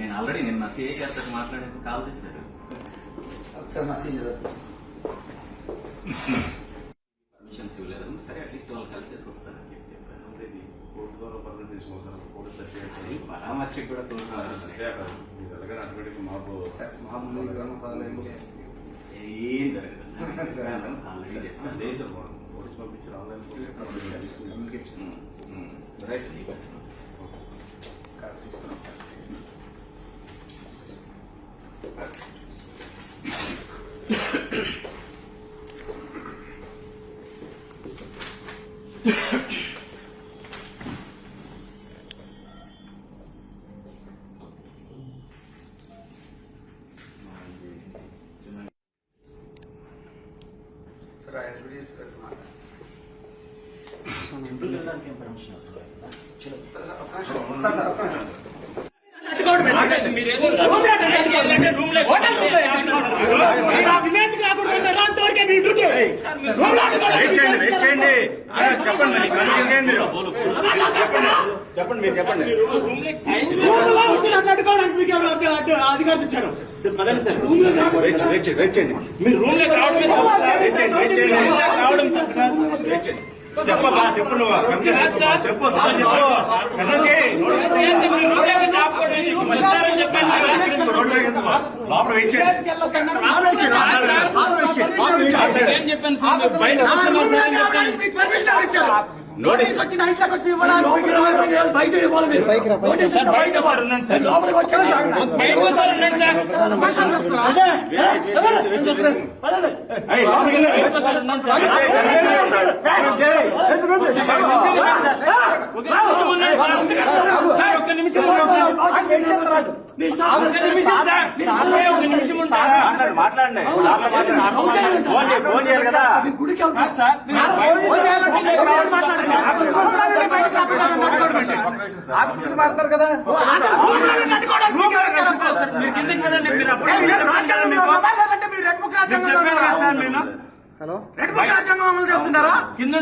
నేను ఆల్రెడీ నిన్న సిఐ గారితో మాట్లాడేందుకు కాల్ చేశారు. ఒకసారి నా సీన్ పర్మిషన్స్ ఇవ్వలేదని, సరే అట్లీస్ట్ వాళ్ళు కలిసేసి వస్తారని చెప్పి చెప్పాను. కోర్టు ద్వారా పర్మిషన్ తీసుకుంటారు. కోర్టు సర్టిఫికేట్ పరామర్శకు కూడా కోర్టు మీరు ఎలాగ ఆటోమేటిక్ మాకు ఏం జరగదు. ఆల్రెడీ చెప్పాను. లేదు కోర్టు పంపించారు. ఆన్లైన్ రైట్ పర్మిషన్ వస్తుంది. చెప్పండి మీరు చెప్పండి. అధికారులు ఇచ్చారు. మీరు రూమ్ లోకి రావడం చెప్పబ్బా, చెప్పు నువ్వు చెప్పు లోపల వెయిట్ చేయండి. నోటీస్ వచ్చిన ఇంట్లోకి వచ్చి బయట మాట్లాడండి. ఫోన్ చేయాలి కదా. ఆఫీస్ మాట్లాడతారు కదా. హలో, రెడ్ బుక్ రాజ్యాంగం అమలు చేస్తున్నారా? కింద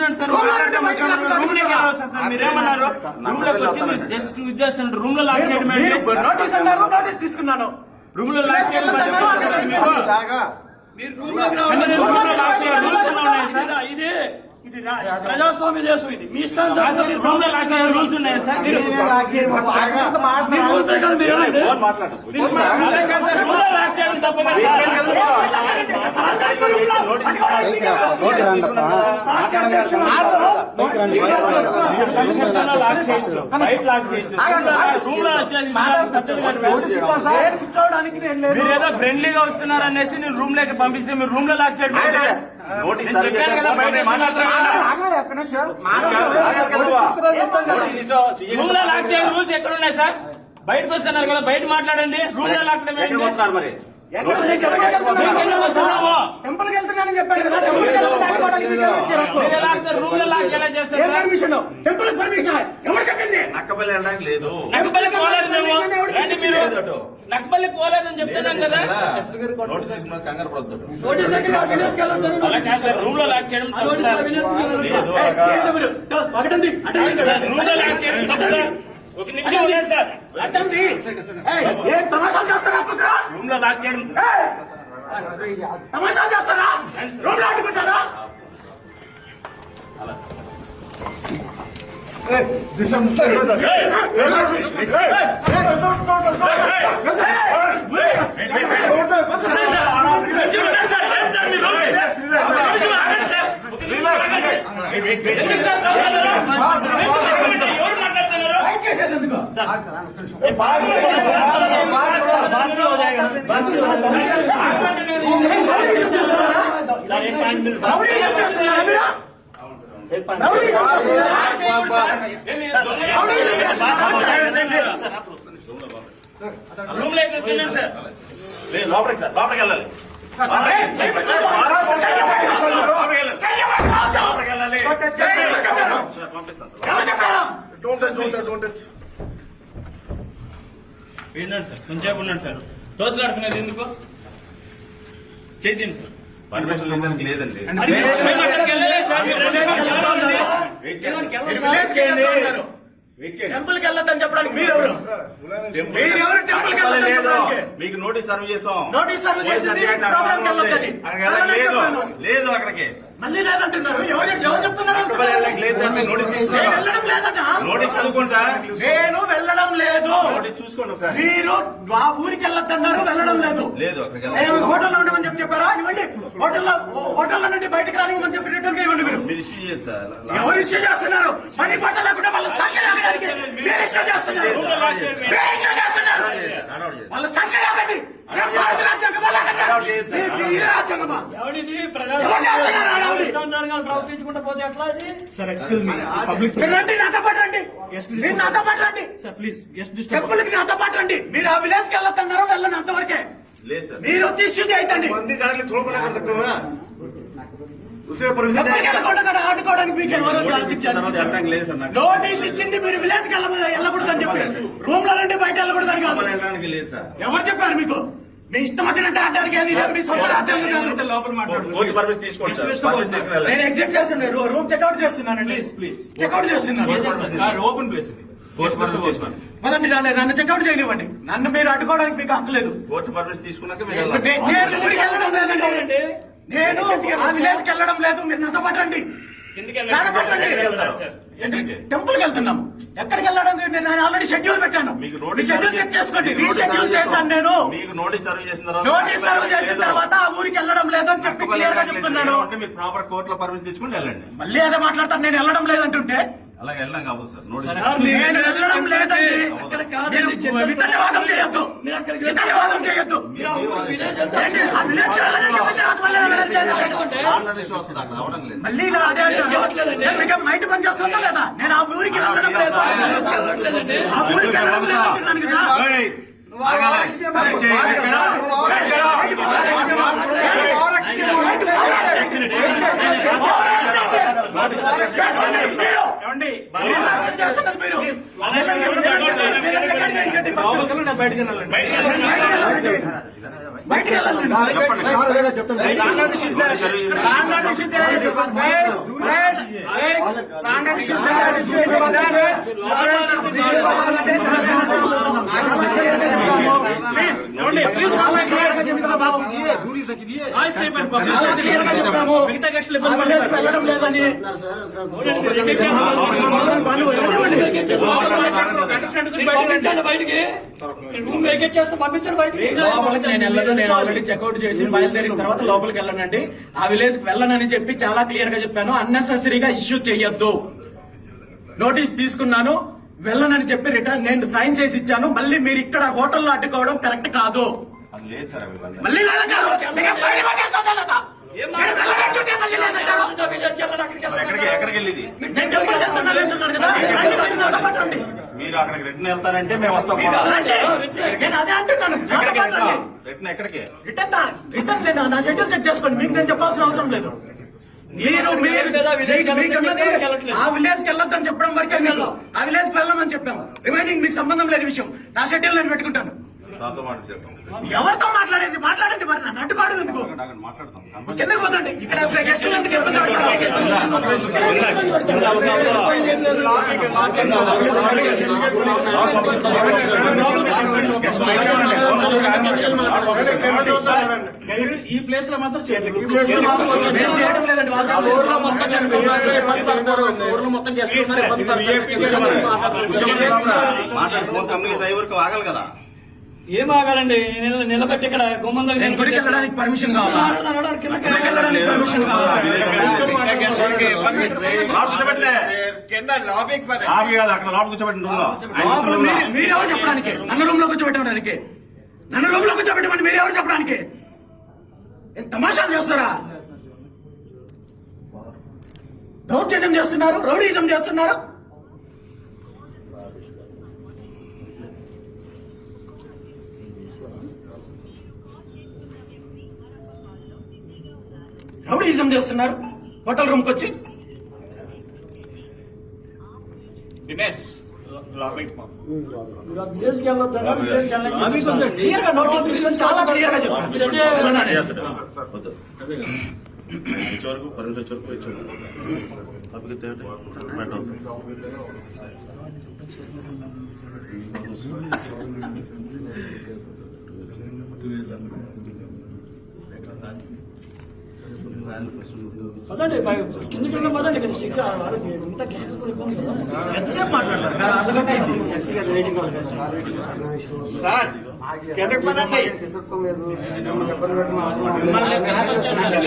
మీరేమన్నారు? రూమ్ లోకి వచ్చింది జస్ట్ ఇచ్చేస్తున్నారు. రూమ్ లో లాక్ చేయడం. నోటీస్ అన్నారు, నోటీస్ తీసుకున్నాను. రూమ్ లో లాక్ చేయడం ఇది ప్రజాస్వామ్య దేశం. ఇది మీ ఇష్టం. రూమ్ లో లాక్ చేయడం రూల్స్ ఉన్నాయా సార్? కూర్చోవడానికి మీరు ఏదో ఫ్రెండ్లీగా వస్తున్నారు అనేసి నేను రూమ్ లోకి పంపిస్తే మీరు రూమ్ లో లాక్ చేయడం. చెప్పాను కదా రూమ్ లో లాక్ చేయడం రూల్స్ ఎక్కడ ఉన్నాయి సార్? బయటకు వస్తున్నారు కదా, బయట మాట్లాడండి. రూమ్ లో లాక్ మరి టెంపుల్ కి వెళ్తున్నానని చెప్పాను కదా. రూమ్ లో లాక్ ఎలా చేస్తారు? టెంపుల్ పర్మిషన్ ఎవరు చెప్పింది? నక్కపల్లి అనడానికి లేదు. నక్కపల్లి పోలేదు మేము. మీరు నక్కపల్లి పోలేదని చెప్తున్నాం కదా. నోటీస్ తీసుకున్న కంగారు పడతాడు. అలా కాదు సార్, రూమ్ లో లాక్ చేయడం రూమ్ లో లాక్ చేయడం ఒక నిమిషం లేదు సార్. తమాషా చేస్తారా? రూమ్ లో లాక్ చేయడం తమాషా చేస్తారా? రూమ్ లో అడ్డుకుంటారా? రూమ్ లో తిన్నాను సార్. లోపలికి సార్, లోపలికి వెళ్ళాలి. విన్నాడు సార్, కొంచెం ఉన్నాడు సార్. తోసలాడుకునేది ఎందుకు? చేయండి సార్. పర్మిషన్ లేదండి. టెంపుల్ కి వెళ్ళొద్దని చెప్పడానికి మీరెవరు? మీరెవరు టెంపుల్ కి వెళ్ళొద్దని లేదు చెప్పడానికి? మీకు నోటీస్ సర్వ్ చేసాం. నోటీస్ సర్వ్ చేసింది ప్రోగ్రామ్ కి వెళ్ళొద్దని. లేదు అక్కడికి మళ్ళీ లేదంటున్నారు. ఎవరు చెప్తున్నారు? లేదు సార్, మీరు నోటీస్ నేను తీసుకోండి. వెళ్ళడం లేదన్నా. నోటీస్ చదువుకోండి సార్. నేను వెళ్ళడం లేదు. నోటీస్ చూసుకోండి ఒకసారి. మీరు ఆ ఊరికి వెళ్ళొద్దన్నారు, వెళ్ళడం లేదు. లేదు అక్కడికి నేను హోటల్లో ఉండమని చెప్పి చెప్పారా? ఇవ్వండి. హోటల్లో నుండి బయటకు రానివ్వమని చెప్పి రిటర్న్ ఇవ్వండి. మీరు ఇష్యూ చేయండి సార్. ఎవరు ఇష్యూ చేస్తున్నారు? పని పట్ట లేకుండా వాళ్ళ సంఖ్య మీరు ఇష్యూ చేస్తున్నారు. మీరు ఇష్యూ చేస్తున్నారు. వాళ్ళ సంఖ్య లేదండి. ఎవడిది ప్రవర్తించుకుంటూ పోతే ఎట్లా ఇది? రండి, నాతో పాటు రండి. మీరు నాతో పాటు రండి. ప్లీజ్ గెస్ట్ టెంపుల్ కి నాతో పాటు రండి. మీరు ఆ విలేజ్ కి వెళ్ళొద్దన్నారు, వెళ్ళండి అంతవరకే. లేదు సార్. మీరు వచ్చి ఇష్యూ చేయొద్దండి. ఆడుకోవడానికి మీకు ఎవరో లేదు సార్ నాకు. నోటీస్ ఇచ్చింది మీరు విలేజ్ కి వెళ్ళకూడదని చెప్పి. రూమ్ లో నుండి బయట వెళ్ళకూడదని కాదు. వెళ్ళడానికి లేదు సార్. ఎవరు చెప్పారు మీకు? మీ ఇష్టం వచ్చినట్టు ఆడడానికి ఏది మీ సొంత రాజ్యం కాదు. లోపల మాట్లాడు. కోర్టు పర్మిషన్ తీసుకోండి సార్. పర్మిషన్ తీసుకుని వెళ్ళండి. నేను ఎగ్జిట్ చేస్తున్నాను. రూమ్ చెక్అౌట్ చేస్తున్నానండి. ప్లీజ్ చెక్అౌట్ చేస్తున్నాను. ఓపెన్ ప్లేస్ ఇది. కోర్టు పర్మిషన్ తీసుకోండి. మొదటి నన్ను చెక్అౌట్ చేయనివ్వండి. నన్ను మీరు అడ్డుకోవడానికి మీకు హక్కు లేదు. కోర్టు పర్మిషన్ తీసుకున్నాక మీరు వెళ్ళండి. నేను ఊరికి వెళ్ళడం లేదండి. నేను ఆ విలేజ్ కి వెళ్ళడం లేదు. మీరు నాతో పాటు రండి. నాతో పాటు రండి. టెంపుల్ కి వెళ్తున్నాము. ఎక్కడికి వెళ్ళడం? నేను ఆల్రెడీ షెడ్యూల్ పెట్టాను. మీ షెడ్యూల్ చెక్ చేసుకోండి. రీషెడ్యూల్ చేశాను నేను. మీకు నోటీస్ సర్వ్ చేసిన తర్వాత నోటీస్ సర్వ్ చేసిన తర్వాత ఆ ఊరికి వెళ్ళడం లేదని చెప్పి క్లియర్ గా చెప్తున్నాను. మీరు ప్రాపర్ కోర్టులో పర్మిషన్ తెచ్చుకుని వెళ్ళండి. మళ్ళీ అదే మాట్లాడతాను. నేను వెళ్ళడం లేదంటుంటే అలాగే వెళ్ళడం కాదు సార్. నోటీస్ నేను వెళ్ళడం లేదండి. మీరు వితండవాదం చేయొద్దు. వితండవాదం చేయొద్దు. ఏంటి? ఆ విలేజ్ కి వెళ్ళాలని చెప్పిన తర్వాత మళ్ళీ వెళ్ళడం చేయొద్దు. ఆల్రెడీ ఇష్యూ వస్తుంది అక్కడ అవడం లేదు. మళ్ళీ నా అదే అంటారు. నేను మీకు మైండ్ పని చేస్తుందా లేదా? నేను ఆ ఊరికి వెళ్ళడం లేదు. ఆ ఊరికి వెళ్ళడం లేదు అంటున్నాను కదా. బయటికి వెళ్ళడం లేదని బయటికి రూమ్ వేకెట్ చేస్తే పంపించండి బయటికి. లోపలికి నేను వెళ్ళను. నేను ఆల్రెడీ చెక్అౌట్ చేసి బయలుదేరిన తర్వాత లోపలికి వెళ్ళనండి. ఆ విలేజ్ కి వెళ్ళనని చెప్పి చాలా క్లియర్ గా చెప్పాను. అన్నెసెసరీగా ఇష్యూ చేయొద్దు. నోటీస్ తీసుకున్నాను. వెళ్ళనని చెప్పి రిటర్న్ నేను సైన్ చేసి ఇచ్చాను. మళ్ళీ మీరు ఇక్కడ హోటల్లో అడ్డుకోవడం కరెక్ట్ కాదు. అది లేదు సార్. అవి వెళ్ళండి. మళ్ళీ లేదంటారు. ఎక్కడికి వెళ్ళింది? నేను టెంపుల్కి వెళ్తున్నాను అంటున్నాను కదా. రండి, మీరు నాతో పాటు రండి. మీరు అక్కడికి రిటర్న్ వెళ్తారంటే మేము వస్తాం. రండి. నేను అదే అంటున్నాను. నాతో పాటు రండి. రిటర్న్ ఎక్కడికి? రిటర్న్ లేదు. నా షెడ్యూల్ చెక్ చేసుకోండి. మీకు నేను చెప్పాల్సిన అవసరం లేదు. మీరు మీకున్నది ఆ విలేజ్ కి వెళ్ళొద్దని చెప్పడం వరకే. మీకు ఆ విలేజ్ కి వెళ్ళమని చెప్పాము. రిమైనింగ్ మీకు సంబంధం లేని విషయం. నా షెడ్యూల్ నేను పెట్టుకుంటాను. సార్తో మాట చెప్తాం. ఎవరితో మాట్లాడేది? మాట్లాడండి. మరి నన్ను అడ్డుకోవడం ఎందుకు? మాట్లాడతాం. కిందకి పోతండి. ఇక్కడ గెస్టులు ఎందుకు ఇబ్బంది ఈ ప్లేస్ లో మాత్రం చేయడం లేదండి. డ్రైవర్కి ఆగాలి కదా. ఏం ఆగాలండి? నిలబెట్టి ఇక్కడ గుమ్మం నేను గుడికి వెళ్ళడానికి పర్మిషన్ కావాలా? గుడికి వెళ్ళడానికి పర్మిషన్ కావాలా? అక్కడ లోపల కూర్చోబెట్టిన మీరెవరు చెప్పడానికి? నన్ను రూమ్ లో కూర్చోబెట్టడానికి? నన్ను రూమ్ లో కూర్చోబెట్టమని మీరెవరు చెప్పడానికి? తమాషాలు చేస్తారా? దౌర్జన్యం చేస్తున్నారు. రౌడీజం చేస్తున్నారు. రౌడీజం చేస్తున్నారు హోటల్ రూమ్ కి వచ్చి. క్లియర్ గా నోటీస్ తీసుకొని చాలా క్లియర్ గా చెప్పాను. వరకు పర్మిషన్ వచ్చే వరకు పదండి కిందకి వెళ్ళి పదండి ఇక్కడ సిగ్గు వాళ్ళకి ఇంత కేసులు ఎంతసేపు మాట్లాడతారు అర్థగంట ఎస్పీ గారు వెయిటింగ్ సార్ కిందకి పదండి. శత్రుత్వం లేదు మిమ్మల్ని ఇబ్బంది పెట్టడం అవసరం లేదు.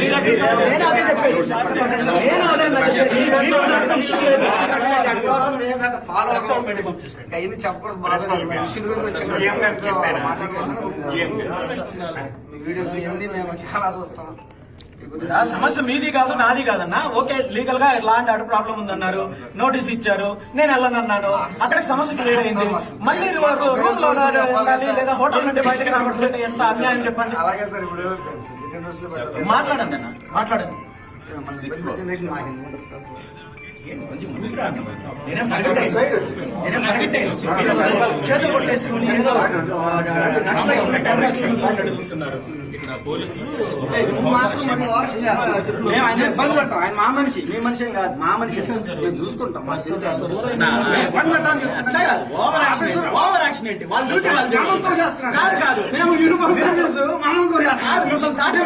నేను అదే చెప్పేది. నేను అదే చెప్పేది. ఈ విషయంలో నాకు ఇష్టం లేదు. ఫాలో అవసరం అవన్నీ చెప్పకూడదు బాగా ఇష్యూ గురించి వీడియోస్ ఇవన్నీ మేము చాలా చూస్తాం. ఆ సమస్య మీది కాదు నాది కాదన్నా. ఓకే, లీగల్ గా లా అండ్ ఆర్డర్ ప్రాబ్లం ఉందన్నారు, నోటీస్ ఇచ్చారు, నేను వెళ్ళనన్నాను, అక్కడ సమస్య క్లియర్ అయింది. మళ్ళీ రూమ్ లో ఉండాలి లేదా హోటల్ నుండి బయటకు రాకూడదు అంటే ఎంత అన్యాయం చెప్పండి. అలాగే సార్ ఇప్పుడు మాట్లాడండి అన్న, మాట్లాడండి. నేనేం పరిగెట్టాను చేతులు కొట్టేసుకుని ఏదో నక్సలైట్ టెర్రరిస్టులను చూసినట్టు చూస్తున్నారు. మేము ఆయన ఇబ్బంది పెట్టాం. ఆయన మా మనిషి, మీ మనిషి ఏం కాదు, మా మనిషి. మేము చూసుకుంటాం. ఓవర్ యాక్షన్ ఏంటి? వాళ్ళ డ్యూటీ వాళ్ళు చేస్తున్నారు. కాదు కాదు, మేము యూనిఫామ్ తెలుసు, మామూలుగా చేస్తాం. మిమ్మల్ని దాటి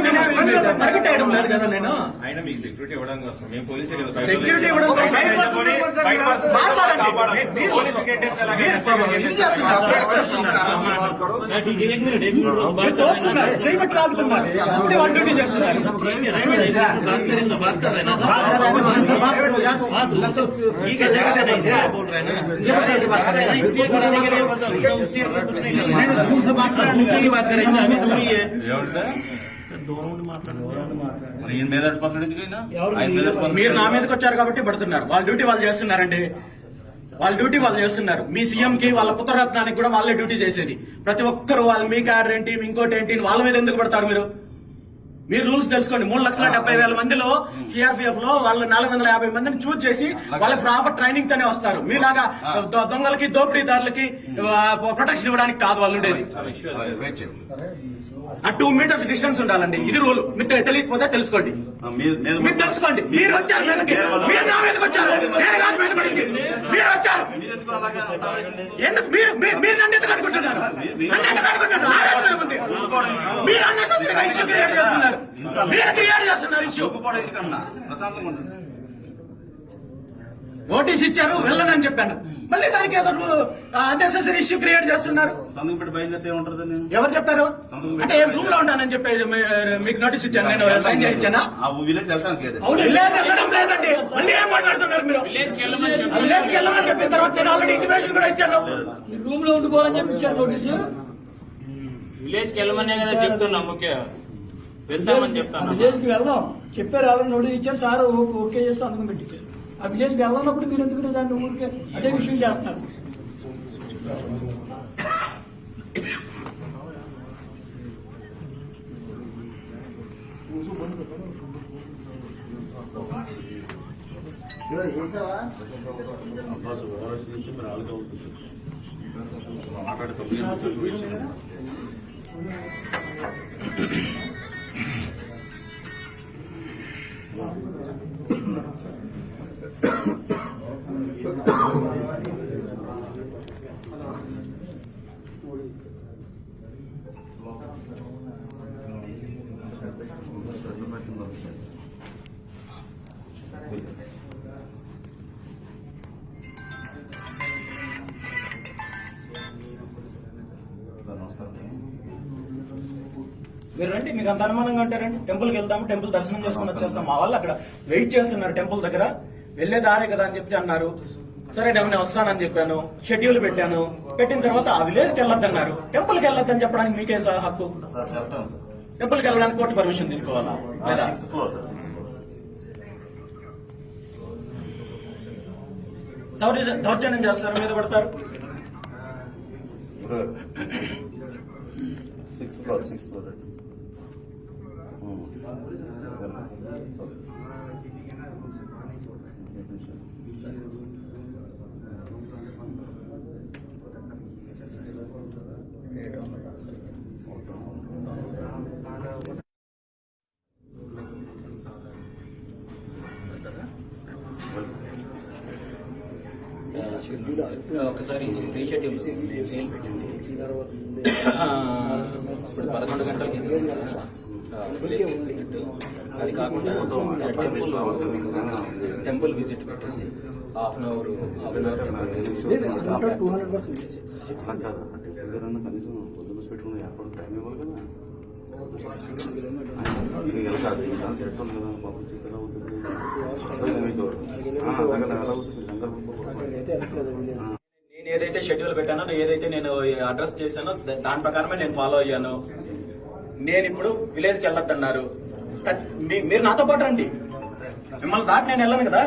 పరిగెట్టేయడం లేదు కదా. నేను ఆయన మీకు సెక్యూరిటీ ఇవ్వడానికి వస్తాం. మేము పోలీసులు కదా. సెక్యూరిటీ ఇవ్వడం ठीक है, जगह नहीं से आप बोल रहे हैं ना, जगह बात कर रहे हैं, इसलिए बोलने के लिए उससे कुछ नहीं करना, दूर से बात कर दूसरे की बात करेंगे, अभी दूरी है। మరి ఈయన మీద రెస్పాన్సిబిలిటీ ఎందుకైనా? ఆయన మీద మీరు నా మీదకి వచ్చారు కాబట్టి పడుతున్నారు. వాళ్ళ డ్యూటీ వాళ్ళు చేస్తున్నారండి. వాళ్ళ డ్యూటీ వాళ్ళు చేస్తున్నారు. మీ సీఎం కి వాళ్ళ పుత్రరత్నానికి కూడా వాళ్ళే డ్యూటీ చేసేది. ప్రతి ఒక్కరు వాళ్ళు మీ క్యాడర్ ఏంటి, ఇంకోటి ఏంటి, వాళ్ళ మీద ఎందుకు పడతారు మీరు? మీరు రూల్స్ తెలుసుకోండి. 3,70,000 మందిలో సిఆర్పిఎఫ్ లో వాళ్ళు 450 మందిని చూజ్ చేసి వాళ్ళకి ప్రాపర్ ట్రైనింగ్ తోనే వస్తారు. మీలాగా దొంగలకి దోపిడీదారులకి ప్రొటెక్షన్ ఇవ్వడానికి కాదు వాళ్ళు ఉండేది. ఆ 2 మీటర్స్ డిస్టెన్స్ ఉండాలండి. ఇది రూల్. మీరు తెలియకపోతే తెలుసుకోండి. మీరు తెలుసుకోండి. మీరు వచ్చారు మీదకి, మీరు నా మీదకి వచ్చారు, నేను కాదు మీద పడింది. మీరు వచ్చారు ఎందుకు? మీరు నన్ను ఎందుకు అనుకుంటున్నారు? నన్ను ఎందుకు అనుకుంటున్నారు? ఆవేశం ఏముంది? మీరు అన్నెసెసరీగా ఇష్యూ క్రియేట్ చేస్తున్నారు. మీరు క్రియేట్ చేస్తున్నారు ఇష్యూ. నోటీస్ ఇచ్చారు, వెళ్ళనని చెప్పాను. మళ్ళీ దానికి ఏదో అన్నెసెసరీ ఇష్యూ క్రియేట్ చేస్తున్నారు. సందుకు పెట్టి బయలుదేరితే ఏముంటుందని ఎవరు చెప్పారు? అంటే ఏం రూమ్ లో ఉంటానని చెప్పేది మీకు నోటీస్ ఇచ్చాను, నేను సైన్ చేయించానా? ఆ విలేజ్ వెళ్ళడానికి లేదు. విలేజ్ వెళ్ళడం లేదండి. మళ్ళీ ఏం మాట్లాడుతున్నారు మీరు? విలేజ్కి వెళ్ళమని చెప్పిన తర్వాత నేను ఆల్రెడీ ఇంటిమేషన్ కూడా ఇచ్చాను. రూమ్ లో ఉండిపోవాలని చెప్పి ఇచ్చారు నోటీసు. విలేజ్కి వెళ్ళమనే కదా చెప్తున్నాం. ముఖ్య వెళ్తామని చెప్తాను. విలేజ్ కి వెళ్దాం చెప్పారు, ఆల్రెడీ నోటీస్ ఇచ్చారు, సార్ ఓకే చేస్తే అందుకని పెట్టించారు. ఆ విలేజ్ కి వెళ్ళాలన్నప్పుడు మీరు ఎందుకు దాన్ని ఊరికే అదే విషయం చేస్తున్నారు. మీరు రండి, మీకు అంత అనుమానంగా ఉంటారండి. టెంపుల్కి వెళ్దాము, టెంపుల్ దర్శనం చేసుకుని వచ్చేస్తాం. మా వాళ్ళు అక్కడ వెయిట్ చేస్తున్నారు టెంపుల్ దగ్గర. వెళ్లే దారే కదా అని చెప్పి అన్నారు. సరే నేను వస్తానని చెప్పాను, షెడ్యూల్ పెట్టాను. పెట్టిన తర్వాత ఆ విలేజ్కి వెళ్ళొద్దన్నారు. టెంపుల్కి వెళ్ళొద్దని చెప్పడానికి మీకేం హక్కు? టెంపుల్కి వెళ్ళడానికి కోర్టు పర్మిషన్ తీసుకోవాలా? లేదా దౌర్జన్యం చేస్తారు, మీద పడతారు. 6th floor. ఒకసారి రీషెడ్యూల్ మెయిల్ పెట్టండి. ఇప్పుడు 11 గంటలకి అది కాకుండా టెంపుల్ విజిట్ పెట్టేసి హాఫ్ అన్ అవర్ కనీసం పొద్దున్న పెట్టుకుని ఏర్పాటు టైం ఇవ్వాలి కదా. నేను ఏదైతే షెడ్యూల్ పెట్టానో ఏదైతే నేను అడ్రస్ చేశానో దాని ప్రకారమే నేను ఫాలో అయ్యాను. నేను ఇప్పుడు విలేజ్ కి వెళ్ళొద్దన్నారు, మీరు నాతో పాటు రండి, మిమ్మల్ని దాటి నేను వెళ్ళను కదా.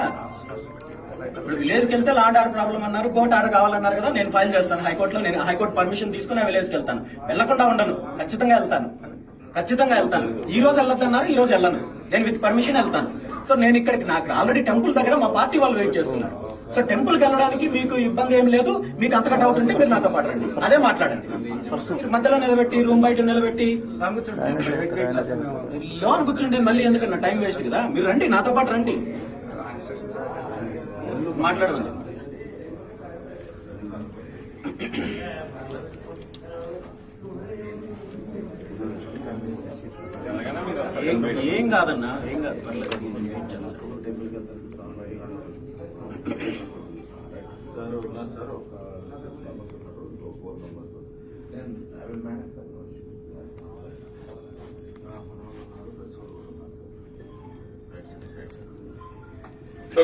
ఇప్పుడు విలేజ్కి వెళ్తే లాండ్ ఆర్డర్ ప్రాబ్లం అన్నారు, కోర్టు ఆర్డర్ కావాలన్నారు కదా, నేను ఫైల్ చేస్తాను హైకోర్టులో. నేను హైకోర్టు పర్మిషన్ తీసుకుని విలేజ్కి వెళ్తాను, వెళ్లకుండా ఉండను, ఖచ్చితంగా వెళ్తాను. ఈ రోజు వెళ్ళొద్దన్నారు, ఈ రోజు వెళ్ళను, నేను విత్ పర్మిషన్ వెళ్తాను. సో నేను ఇక్కడికి నాకు ఆల్రెడీ టెంపుల్ దగ్గర మా పార్టీ వాళ్ళు వెయిట్ చేస్తున్నారు. సో టెంపుల్ కి వెళ్ళడానికి మీకు ఇబ్బంది ఏం లేదు, మీకు అంతగా డౌట్ ఉంటే మీరు నాతో పాటు రండి, అదే మాట్లాడండి. మధ్యలో నిలబెట్టి రూమ్ బయట నిలబెట్టి లోన్ కూర్చుంటే మళ్ళీ ఎందుకన్నా టైం వేస్ట్ కదా. మీరు రండి, నాతో పాటు రండి, మాట్లాడండి. ఏం కాదన్నా, ఏం కాదు, పర్లేదు, వెయిట్ చేస్తాను. సార్ ఉన్నారు సార్, ఒక 4 members.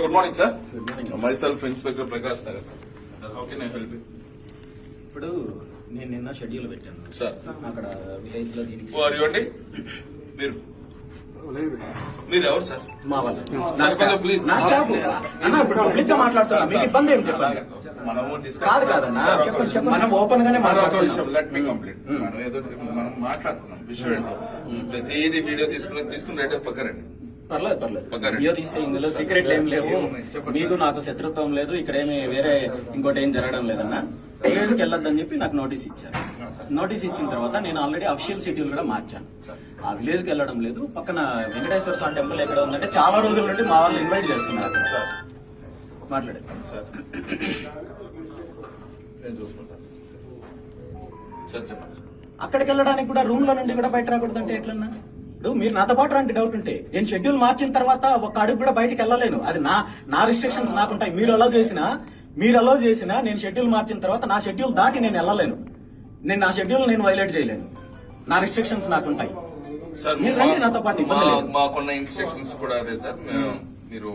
Good morning sir. My self inspector Prakash Nagar sir. Okay, నేను హెల్ప్. ఇప్పుడు నేను నిన్న షెడ్యూల్ పెట్టాను సార్. అక్కడ విలేజ్ లో దీనికి అండి మీరు ఎవరు సార్? మా వాళ్ళు ప్లీజ్ నా స్టాఫ్ అన్నా, ఇప్పుడు పబ్లిక్ గా మాట్లాడుతున్నా, మీకు ఇబ్బంది ఏం చెప్పాలి? మనము కాదు కాదన్నా, మనం ఓపెన్ గానే మాట్లాడుతున్నాం. Let me complete. మనం ఏదో మనం మాట్లాడుతున్నాం విషయం ఏంటో. ప్రతిదీ వీడియో తీసుకుని రేట్ పక్కరండి. పర్లేదు, వీడియో తీస్తే ఇందులో సీక్రెట్లు ఏం లేవు, మీకు నాకు శత్రుత్వం లేదు, ఇక్కడ ఏమి వేరే ఇంకోటి ఏం జరగడం లేదన్నా. విలేజ్కి వెళ్ళొద్దని చెప్పి నాకు నోటీస్ ఇచ్చారు. నోటీస్ ఇచ్చిన తర్వాత నేను ఆల్రెడీ అఫిషియల్ షెడ్యూల్ కూడా మార్చాను. ఆ విలేజ్కి వెళ్ళడం లేదు. పక్కన వెంకటేశ్వర స్వామి టెంపుల్ ఎక్కడ ఉందంటే చాలా రోజుల నుండి మా వాళ్ళు ఇన్వైట్ చేస్తున్నారు. మాట్లాడే సార్, నేను చూసుకుంటాను సార్. చెప్పండి. అక్కడికి వెళ్ళడానికి కూడా రూమ్ లో నుండి కూడా బయట రాకూడదంటే ఎట్లన్నా? ఇప్పుడు మీరు నాతో పాటు రండి, డౌట్ ఉంటే. నేను షెడ్యూల్ మార్చిన తర్వాత ఒక అడుగు కూడా బయటకు వెళ్ళలేను, అది నా రిస్ట్రిక్షన్స్ నాకుంటాయి. మీరు అలో చేసినా నేను షెడ్యూల్ మార్చిన తర్వాత నా షెడ్యూల్ దాటి నేను వెళ్ళలేను. నా షెడ్యూల్ నేను వైలేట్ చేయలేను, నా రిస్ట్రిక్షన్స్ నాకుంటాయి. సార్, మీరు రండి నాతో పాటు. మాకున్న ఇన్స్ట్రక్షన్స్ కూడా అదే సార్. మీరు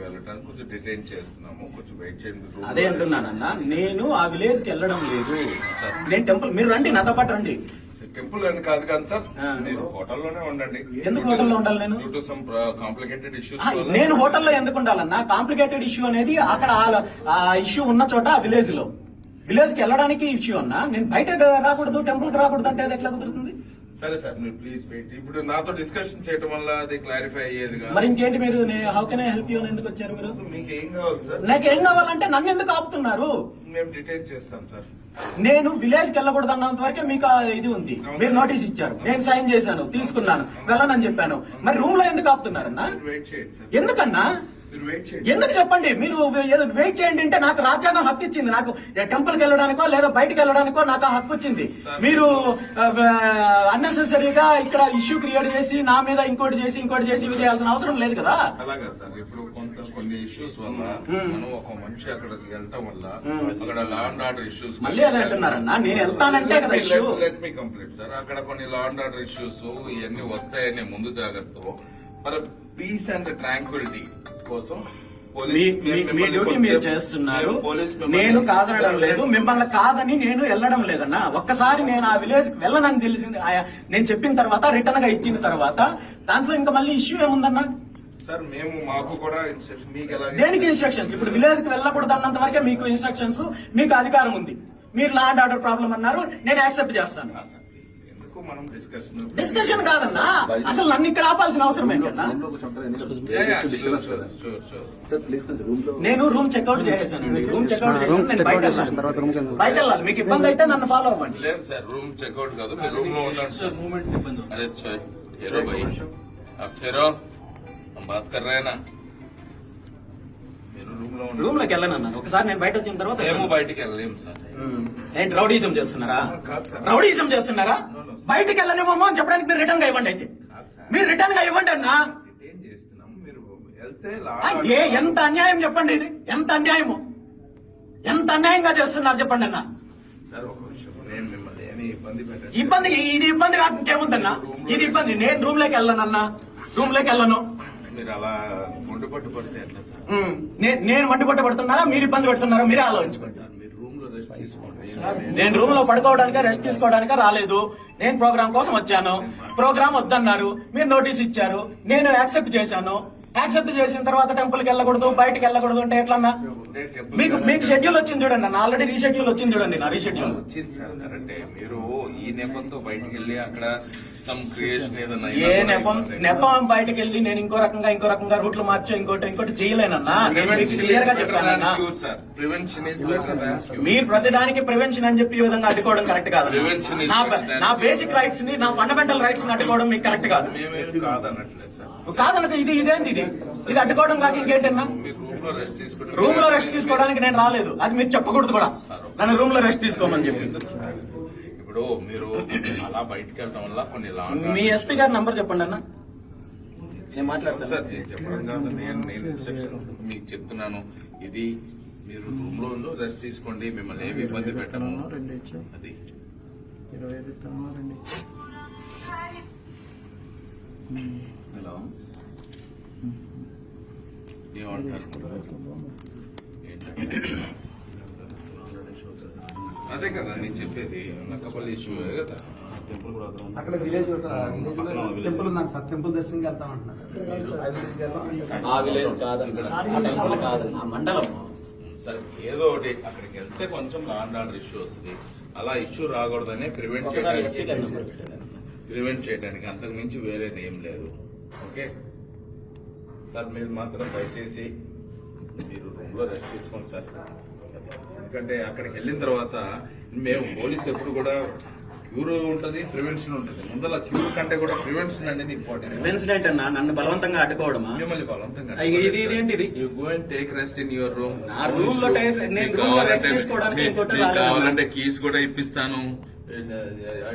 వెళ్ళడానికి కొంచెం డిటైన్ చేస్తున్నాము, కొంచెం వెయిట్ చేయండి. అదే అంటున్నానన్నా, నేను ఆ విలేజ్ కి వెళ్ళడం లేదు. నేను టెంపుల్, మీరు రండి నాతో పాటు రండి. టెంపుల్ అని కాదు కదా సార్, మీరు హోటల్లోనే ఉండండి. ఎందుకు హోటల్లో ఉండాలి నేను? Due to some complicated issues. నేను హోటల్లో ఎందుకు ఉండాలన్నా? కాంప్లికేటెడ్ ఇష్యూ అనేది అక్కడ ఆ ఇష్యూ ఉన్న చోట విలేజ్ లో. విలేజ్ కి వెళ్ళడానికి ఇష్యూ అన్నా, నేను బయట రాకూడదు, టెంపుల్ కి రాకూడదు అంటే అది ఎట్లా కుదురుతుంది? సరే సార్, మీరు ప్లీజ్ వెయిట్. ఇప్పుడు నాతో డిస్కషన్ చేయడం వల్ల అది క్లారిఫై అయ్యేది. మరి ఇంకేంటి, మీరు how can I help you ఎందుకు వచ్చారు మీరు? మీకు ఏం కావాలి సార్? నాకు ఏం కావాలంటే నన్ను ఎందుకు ఆపుతున్నారు? మేము డిటైన్ చేస్తాం సార్. నేను విలేజ్ కి వెళ్ళకూడదు అన్నంత వరకే మీకు ఇది ఉంది. మీరు నోటీస్ ఇచ్చారు, నేను సైన్ చేశాను, తీసుకున్నాను, వెళ్ళనని చెప్పాను. మరి రూమ్ లో ఎందుకు ఆపుతున్నారన్నా? వెయిట్ చేయండి సార్. ఎందుకన్నా? మీరు వెయిట్ చేయండి. ఎందుకు చెప్పండి? మీరు వెయిట్ చేయండి అంటే నాకు రాజ్యాంగం హక్కు ఇచ్చింది. నాకు టెంపుల్ కి వెళ్ళడానికో లేదా బయటకు వెళ్ళడానికో నాకు హక్కు వచ్చింది. మీరు అన్నెసెసరీగా ఇక్కడ ఇష్యూ క్రియేట్ చేసి నా మీద ఇంకోటి చేసి ఇవి చేయాల్సిన అవసరం లేదు కదా. అలాగా సార్, ఇప్పుడు కొన్ని ఇష్యూస్ వల్ల మనం ఒక మనిషి అక్కడికి వెళ్ళటం వల్ల అక్కడ లా అండ్ ఆర్డర్ ఇష్యూస్ మళ్ళీ అదే అంటున్నారన్నా, నేను వెళ్తానంటే కదా issue. Let me complete sir. అక్కడ కొన్ని లా అండ్ ఆర్డర్ ఇష్యూస్ ఇవన్నీ వస్తాయని ముందు జాగ్రత్త, మరి పీస్ అండ్ ట్రాంక్విలిటీ కోసం మీ డ్యూటీ మీరు చేస్తున్నారు. నేను కాదనడం లేదు, మిమ్మల్ని కాదని నేను వెళ్ళడం లేదన్నా. ఒక్కసారి నేను ఆ విలేజ్ కి వెళ్ళనని తెలిసింది, నేను చెప్పిన తర్వాత రిటర్న్ గా ఇచ్చిన తర్వాత దాంట్లో ఇంకా మళ్ళీ ఇష్యూ ఏముందన్నా? సార్, మాకు కూడా ఇన్స్ట్రక్షన్. మీకు ఎలా? దేనికి ఇన్స్ట్రక్షన్స్? ఇప్పుడు విలేజ్ కి వెళ్ళకూడదు అన్నంత వరకే మీకు ఇన్స్ట్రక్షన్స్, మీకు అధికారం ఉంది. మీరు లా అండ్ ఆర్డర్ ప్రాబ్లం అన్నారు, నేను యాక్సెప్ట్ చేస్తాను. మనం డిస్కషన్ కాదన్నా, అసలు నన్ను ఇక్కడ ఆపాల్సిన అవసరం ఏంటన్నా? నేను రూమ్ చెక్అౌట్ చేసేసానండి. రూమ్ చెక్అౌట్ చేసి నేను బయట వెళ్ళాలి. మీకు ఇబ్బంది అయితే నన్ను ఫాలో అవ్వండి. లేదు సార్, రూమ్ చెక్అౌట్ కాదు, మీరు రూమ్ లో ఉన్నారు సార్. अरे ठहरो भाई, आप ठहरो, हम बात कर रहे हैं ना. మీరు రూమ్ రూమ్ లోకి వెళ్ళను అన్నాను. ఒకసారి నేను బయట వచ్చిన తర్వాత మేము బయటికి వెళ్ళలేము సార్. ఏంటి రౌడీజం చేస్తున్నారా? కాదు సార్. రౌడీజం చేస్తున్నారా? బయటికి వెళ్ళనివ్వమో అని చెప్పడానికి మీరు రిటర్న్ గా ఇవ్వండి. అయితే మీరు రిటర్న్ గా ఇవ్వండి అన్నా. ఏం చేస్తున్నాం, మీరు వెళ్తే ఎంత అన్యాయం చెప్పండి, ఇది ఎంత అన్యాయము, ఎంత అన్యాయంగా చేస్తున్నారు చెప్పండి అన్న. సార్ ఒక విషయం, నేను మిమ్మల్ని ఏమి ఇబ్బంది పెట్టండి. ఇది ఇబ్బంది కాక ఇంకేముందన్నా? ఇది ఇబ్బంది. నేను రూమ్ లోకి వెళ్ళను అన్నా, రూమ్ లోకి వెళ్ళను. మీరు అలా మొండి పట్టు పడితే ఎట్లా సార్? నేను మండి పట్టుబడుతున్నారా, మీరు ఇబ్బంది పెడుతున్నారా? మీరే ఆలోచించుకోండి. సార్ మీరు రూమ్ లో రెస్ట్ తీసుకోండి. నేను రూమ్ లో పడుకోవడానిక రెస్ట్ తీసుకోవడానిక రాలేదు. నేను ప్రోగ్రామ్ కోసం వచ్చాను. ప్రోగ్రామ్ వద్దన్నారు, మీరు నోటీస్ ఇచ్చారు, నేను యాక్సెప్ట్ చేశాను. యాక్సెప్ట్ చేసిన తర్వాత టెంపుల్కి వెళ్ళకూడదు, బయటకి వెళ్ళకూడదు అంటే ఎట్లన్నా? మీకు షెడ్యూల్ వచ్చింది చూడండి అన్న, ఆల్రెడీ రీషెడ్యూల్ వచ్చింది చూడండి. నా రీషెడ్యూల్ వచ్చింది సార్ కరెక్టే. మీరు ఈ నెపంతో బయటకు వెళ్ళి అక్కడ సమ్ క్రియేషన్ ఏదన్నా ఏ నెపం బయటకి వెళ్ళి నేను ఇంకో రకంగా రూట్లు మార్చో ఇంకోటి చేయలేనన్నా. నేను మీకు క్లియర్ గా చెప్తానన్నా, prevention is better than cure. మీరు ప్రతిదానికి ప్రివెన్షన్ అని చెప్పి ఈ విధంగా అడ్డుకోవడం కరెక్ట్ కాదు. Prevention is better than నా బేసిక్ రైట్స్ ని, నా ఫండమెంటల్ రైట్స్ ని అడ్డుకోవడం మీకు కరెక్ట్ కాదు. మేమేమి కాదన్నట్లేదు సార్. కాదనక ఇదేంది, ఇది అడ్డుకోవడం కాక ఇంకేంటన్నా? మీరు రూమ్ లో రెస్ట్ తీసుకుంటే రూమ్ లో రెస్ట్ తీసుకోవడానికి నేను రాలేదు, అది మీరు చెప్పకూడదు కూడా. నన్ను రూమ్ లో రెస్ట్ తీసుకోమని చెప్పి. ఇప్పుడు మీరు అలా బయటకు వెళ్ళడం వల్ల కొన్ని మీ ఎస్పీ గారి నంబర్ చెప్పండి అన్న, నేను మాట్లాడతాను. సార్ నేను చెప్పడం కాదు, నేను ఇన్స్ట్రక్షన్ మీకు చెప్తున్నాను. ఇది మీరు రూమ్ లో రెస్ట్ తీసుకోండి, మిమ్మల్ని ఏమి ఇబ్బంది పెట్టము. అది హలో, ఏమంటారు? అదే కదా నేను చెప్పేది, నక్కపల్లి ఇష్యూ కదా. అక్కడ విలేజ్ టెంపుల్ ఉందండి సార్, టెంపుల్ దర్శనంకి వెళ్తామంటున్నారు. ఆ విలేజ్ కాదండి, ఆ టెంపుల్ కాదండి, ఆ మండలం. సరే ఏదో ఒకటి అక్కడికి వెళ్తే కొంచెం లా అండ్ ఆర్డర్ ఇష్యూ వస్తుంది. అలా ఇష్యూ రాకూడదనే ప్రివెంట్ చేయడానికి అంతకు మించి వేరేది ఏం లేదు. ఓకే సార్, మీరు మాత్రం దయచేసి మీరు రూమ్ లో రెస్ట్ తీసుకోండి సార్. ఎందుకంటే అక్కడికి వెళ్ళిన తర్వాత మేము పోలీసు ఎప్పుడు కూడా క్యూర్ ఉంటుంది, ప్రివెన్షన్ ఉంటుంది. ముందర క్యూర్ కంటే కూడా ప్రివెన్షన్ అనేది ఇంపార్టెంట్. ప్రివెన్షన్ ఏంటన్నా? నన్ను బలవంతంగా అడ్డుకోవడమా? మిమ్మల్ని బలవంతంగా ఇదేంటిది? You go and take rest in your room. నా రూమ్ లో నేను రూమ్ లో రెస్ట్ తీసుకోవడానికి కావాలంటే కీస్ కూడా ఇప్పిస్తాను.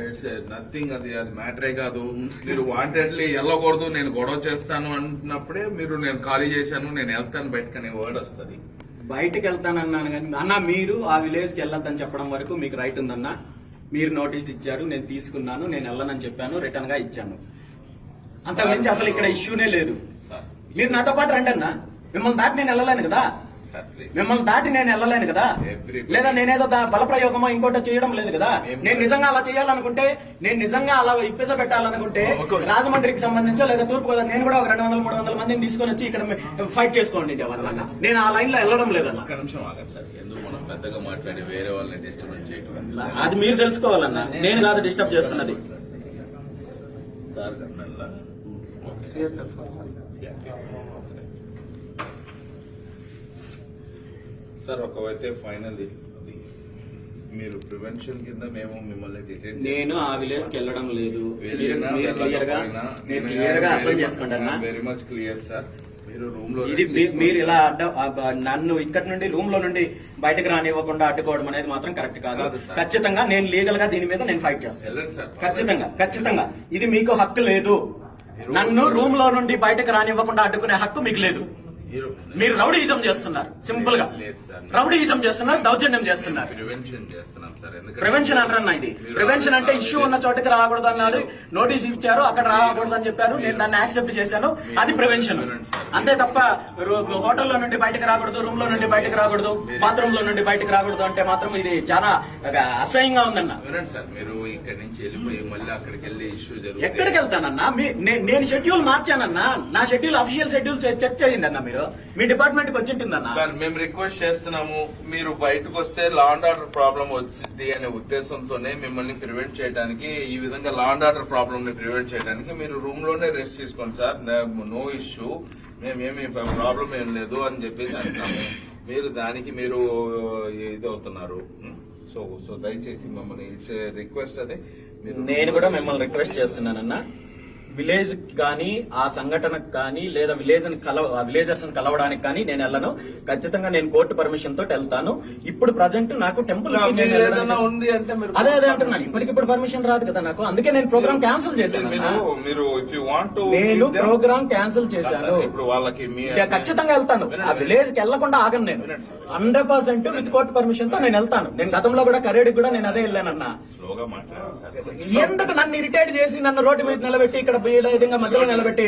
ఇట్స్ నథింగ్, అది మ్యాటరే కాదు. మీరు వాంటెడ్లీ వెళ్ళకూడదు, నేను గొడవ చేస్తాను అంటున్నప్పుడే మీరు నేను ఖాళీ చేశాను, నేను వెళ్తాను బయటకు అనే వర్డ్ వస్తుంది. బయటకు వెళ్తానన్నాను కానీ అన్న, మీరు ఆ విలేజ్ కి వెళ్ళొద్దని చెప్పడం వరకు మీకు రైట్ ఉందన్నా. మీరు నోటీస్ ఇచ్చారు, నేను తీసుకున్నాను, నేను వెళ్ళనని చెప్పాను, రిటర్న్ గా ఇచ్చాను. అంతకుమించి అసలు ఇక్కడ ఇష్యూనే లేదు. మీరు నాతో పాటు రండి అన్న, మిమ్మల్ని దాటి నేను వెళ్ళలేను కదా. లేదా నేనేదో బలప్రయోగమో ఇంకోటో చేయడం లేదు కదా. నేను నిజంగా అలా చేయాలనుకుంటే, నేను నిజంగా అలా ఇప్పిత పెట్టాలనుకుంటే రాజమండ్రికి సంబంధించో లేదా తూర్పుగోదావరి నేను కూడా ఒక 200-300 మందిని తీసుకొని వచ్చి ఇక్కడ ఫైట్ చేసుకోండి. నేను ఆ లైన్ లో వెళ్ళడం లేదన్న. ఎందుకు మనం పెద్దగా మాట్లాడి వేరే వాళ్ళని డిస్టర్బెన్స్ చేయడం, అది మీరు తెలుసుకోవాలన్నా, నేను కాదు డిస్టర్బ్ చేస్తున్నది. సార్ ఒకవైతే ఫైనల్ మీరు ప్రివెన్షన్ కింద మేము మిమ్మల్ని డిటైన్, నేను ఆ విలేజ్ కి వెళ్ళడం లేదు. క్లియర్ గా అర్థం చేసుకోండి అన్న. Very much clear sir. మీరు రూమ్ లో ఇది మీరు ఇలా నన్ను ఇక్కడ నుండి రూమ్ లో నుండి బయటకు రానివ్వకుండా అడ్డుకోవడం అనేది మాత్రం కరెక్ట్ కాదు. ఖచ్చితంగా నేను లీగల్ గా దీని మీద నేను ఫైట్ చేస్తాను. ఖచ్చితంగా ఇది మీకు హక్కు లేదు. నన్ను రూమ్ లో నుండి బయటకు రానివ్వకుండా అడ్డుకునే హక్కు మీకు లేదు. మీరు రౌడీయిజం చేస్తున్నారు, సింపుల్ గా రౌడీయిజం చేస్తున్నారు, దౌర్జన్యం చేస్తున్నారు. ప్రివెన్షన్ అంటారన్నా. ఇది ప్రివెన్షన్ అంటే ఇష్యూ ఉన్న చోటకి రాకూడదు అన్నారు, నోటీస్ ఇచ్చారు, అక్కడ రాకూడదు అని చెప్పారు, నేను దాన్ని యాక్సెప్ట్ చేశాను, అది ప్రివెన్షన్. అంతే తప్ప హోటల్లో నుండి బయటకు రాకూడదు, రూమ్ లో నుండి బయటకు రాకూడదు, బాత్రూమ్ లో నుండి బయటకు రాకూడదు అంటే మాత్రం ఇది చాలా అసహ్యంగా ఉందన్న. సార్ మీరు ఇక్కడి నుంచి వెళ్ళిపోయి మళ్ళీ అక్కడికి వెళ్ళి ఇష్యూ జరుగుతుంది. ఎక్కడికి వెళ్తానన్నా? నేను షెడ్యూల్ మార్చానన్నా. నా షెడ్యూల్ అఫీషియల్ షెడ్యూల్ చెక్ చేయండి మీరు, మీ డిపార్ట్మెంట్ కి వచ్చి ఉంటుందన్నా. సార్ మేము రిక్వెస్ట్ చేస్తున్నాము, మీరు బయటకు వస్తే లా అండ్ ఆర్డర్ ప్రాబ్లం వచ్చింది అనే ఉద్దేశంతోనే మిమ్మల్ని ప్రివెంట్ చేయడానికి, ఈ విధంగా లా అండ్ ఆర్డర్ ప్రాబ్లం ని ప్రివెంట్ చేయడానికి మీరు రూమ్ లోనే రెస్ట్ తీసుకోండి సార్, నో ఇష్యూ, మేమేమి ప్రాబ్లం ఏం లేదు అని చెప్పేసి అంటున్నాము. మీరు దానికి మీరు ఇది అవుతున్నారు. సో దయచేసి మమ్మల్ని ఇట్స్ రిక్వెస్ట్. అదే నేను కూడా మిమ్మల్ని రిక్వెస్ట్ చేస్తున్నానన్నా, విలేజ్ కానీ ఆ సంఘటనకు కానీ లేదా విలేజర్స్ కలవడానికి కానీ నేను వెళ్ళను. ఖచ్చితంగా నేను కోర్టు పర్మిషన్ తోటి వెళ్తాను. ఇప్పుడు ప్రజెంట్ నాకు టెంపుల్ ఏదైనా ఉంది అంటే మీరు అదే అంటున్నాను. ఇప్పటికిప్పుడు పర్మిషన్ రాదు కదా నాకు, అందుకే నేను ప్రోగ్రామ్ క్యాన్సిల్ చేశాను. మీరు if you want to నేను ప్రోగ్రామ్ క్యాన్సిల్ చేశాను. ఇప్పుడు వాళ్ళకి ఖచ్చితంగా వెళ్తాను. ఆ విలేజ్ కి వెళ్లకుండా ఆగను నేను. 100% విత్ కోర్టు పర్మిషన్ తో నేను వెళ్తాను. నేను గతంలో కూడా కరేడికి కూడా నేను అదే వెళ్ళానన్నా. స్లోగా మాట్లాడారు సార్. ఎందుకు నన్ను ఇరిటేట్ చేసి నన్ను రోడ్డు మీద నిలబెట్టి ఇక్కడ విధంగా మధ్యలో నిలబెట్టి